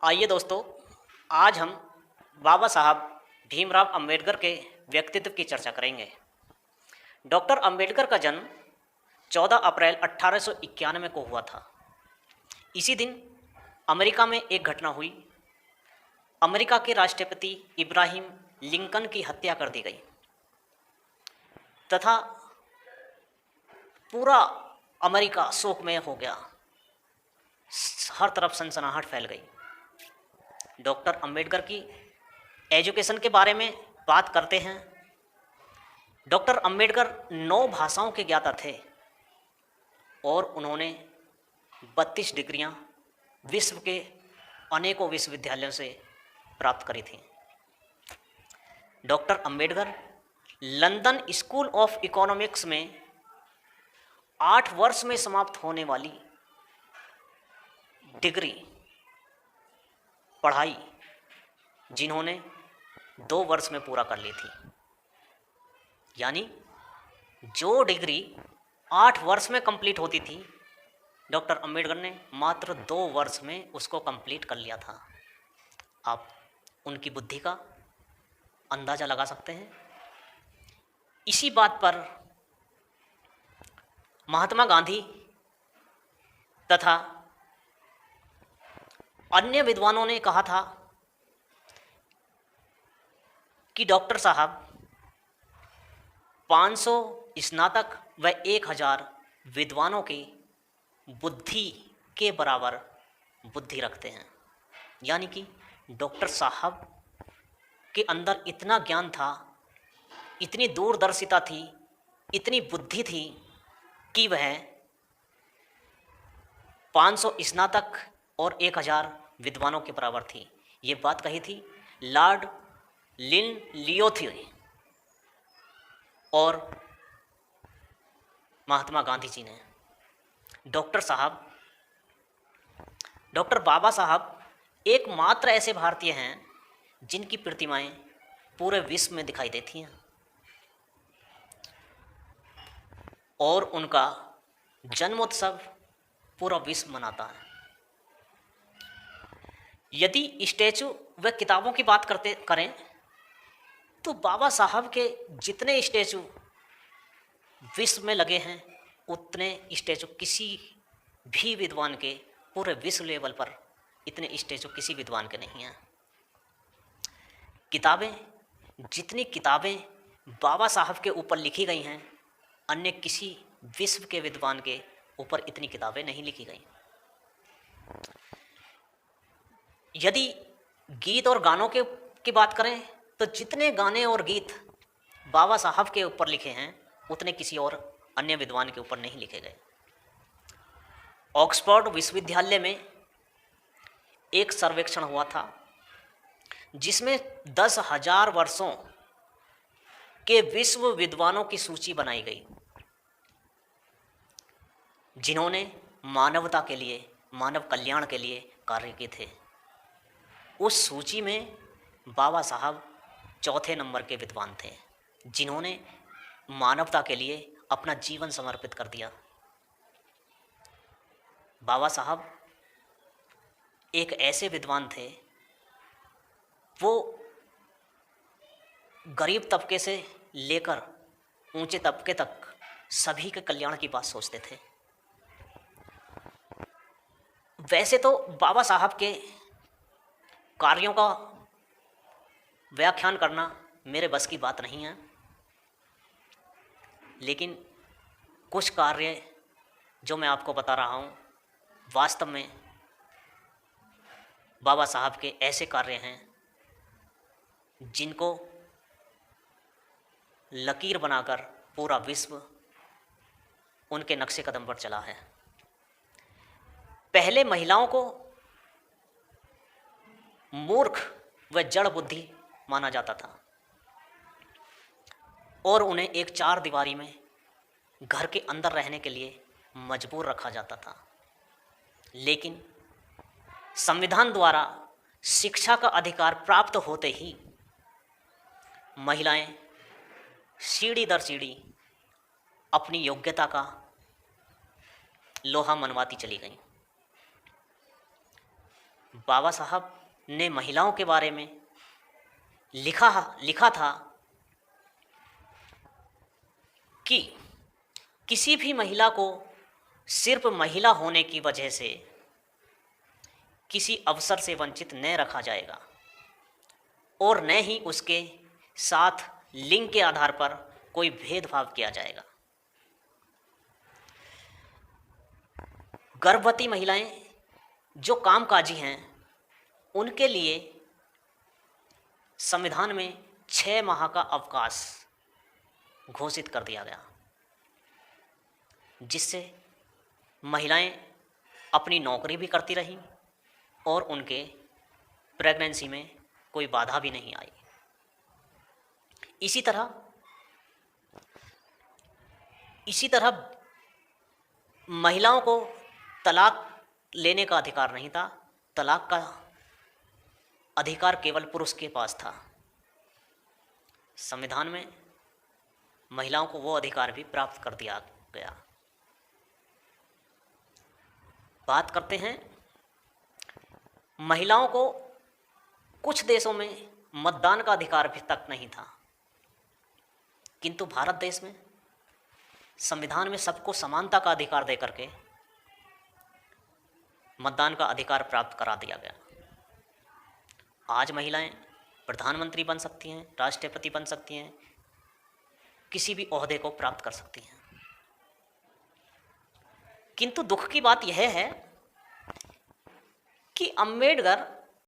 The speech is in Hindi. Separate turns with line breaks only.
आइए दोस्तों, आज हम बाबा साहब भीमराव अंबेडकर के व्यक्तित्व की चर्चा करेंगे। डॉक्टर अंबेडकर का जन्म 14 अप्रैल 1891 को हुआ था। इसी दिन अमेरिका में एक घटना हुई। अमेरिका के राष्ट्रपति इब्राहिम लिंकन की हत्या कर दी गई तथा पूरा अमेरिका शोकमय हो गया। हर तरफ सनसनाहट फैल गई। डॉक्टर अंबेडकर की एजुकेशन के बारे में बात करते हैं। डॉक्टर अंबेडकर 9 भाषाओं के ज्ञाता थे और उन्होंने 32 डिग्रियां विश्व के अनेकों विश्वविद्यालयों से प्राप्त करी थी। Doctor Ambedkar London school of economics में 8 वर्ष में समाप्त होने वाली डिग्री पढ़ाई जिन्होंने 2 वर्ष में पूरा कर ली थी। यानी जो डिग्री 8 वर्ष में कंप्लीट होती थी, डॉक्टर अंबेडकर ने मात्र 2 वर्ष में उसको कंप्लीट कर लिया था। आप उनकी बुद्धि का अंदाज़ा लगा सकते हैं। इसी बात पर महात्मा गांधी तथा अन्य विद्वानों ने कहा था कि डॉक्टर साहब 500 स्नातक व 1000 विद्वानों की बुद्धि के बराबर बुद्धि रखते हैं। यानी कि डॉक्टर साहब के अंदर इतना ज्ञान था, इतनी दूरदर्शिता थी, इतनी बुद्धि थी कि वह 500 स्नातक और 1000 विद्वानों के बराबर थी। ये बात कही थी लॉर्ड लिन लियोथी और महात्मा गांधी जी ने। डॉक्टर बाबा साहब एकमात्र ऐसे भारतीय हैं जिनकी प्रतिमाएं पूरे विश्व में दिखाई देती हैं और उनका जन्मोत्सव पूरा विश्व मनाता है। यदि स्टैचू व किताबों की बात करें तो बाबा साहब के जितने स्टैचू विश्व में लगे हैं, उतने स्टैचू किसी भी विद्वान के पूरे विश्व लेवल पर इतने स्टैचू किसी विद्वान के नहीं हैं। जितनी किताबें बाबा साहब के ऊपर लिखी गई हैं, अन्य किसी विश्व के विद्वान के ऊपर इतनी किताबें नहीं लिखी गई। यदि गीत और गानों की बात करें तो जितने गाने और गीत बाबा साहब के ऊपर लिखे हैं, उतने किसी और अन्य विद्वान के ऊपर नहीं लिखे गए। ऑक्सफोर्ड विश्वविद्यालय में एक सर्वेक्षण हुआ था जिसमें 10,000 वर्षों के विश्व विद्वानों की सूची बनाई गई जिन्होंने मानवता के लिए, मानव कल्याण के लिए कार्य किए थे। उस सूची में बाबा साहब 4थे नंबर के विद्वान थे जिन्होंने मानवता के लिए अपना जीवन समर्पित कर दिया। बाबा साहब एक ऐसे विद्वान थे, वो गरीब तबके से लेकर ऊंचे तबके तक सभी के कल्याण की बात सोचते थे। वैसे तो बाबा साहब के कार्यों का व्याख्यान करना मेरे बस की बात नहीं है, लेकिन कुछ कार्य जो मैं आपको बता रहा हूँ, वास्तव में बाबा साहब के ऐसे कार्य हैं जिनको लकीर बनाकर पूरा विश्व उनके नक्शे कदम पर चला है। पहले महिलाओं को मूर्ख व जड़ बुद्धि माना जाता था और उन्हें एक 4 दीवारी में घर के अंदर रहने के लिए मजबूर रखा जाता था। लेकिन संविधान द्वारा शिक्षा का अधिकार प्राप्त होते ही महिलाएं सीढ़ी दर सीढ़ी अपनी योग्यता का लोहा मनवाती चली गईं। बाबा साहब ने महिलाओं के बारे में लिखा लिखा था कि किसी भी महिला को सिर्फ महिला होने की वजह से किसी अवसर से वंचित न रखा जाएगा और न ही उसके साथ लिंग के आधार पर कोई भेदभाव किया जाएगा। गर्भवती महिलाएं जो कामकाजी हैं उनके लिए संविधान में 6 माह का अवकाश घोषित कर दिया गया, जिससे महिलाएं अपनी नौकरी भी करती रहीं और उनके प्रेगनेंसी में कोई बाधा भी नहीं आई। इसी तरह महिलाओं को तलाक लेने का अधिकार नहीं था। तलाक का अधिकार केवल पुरुष के पास था। संविधान में महिलाओं को वो अधिकार भी प्राप्त कर दिया गया। बात करते हैं, महिलाओं को कुछ देशों में मतदान का अधिकार भी तक नहीं था, किंतु भारत देश में संविधान में सबको समानता का अधिकार देकर के मतदान का अधिकार प्राप्त करा दिया गया। आज महिलाएं प्रधानमंत्री बन सकती हैं, राष्ट्रपति बन सकती हैं, किसी भी ओहदे को प्राप्त कर सकती हैं। किंतु दुख की बात यह है कि अंबेडकर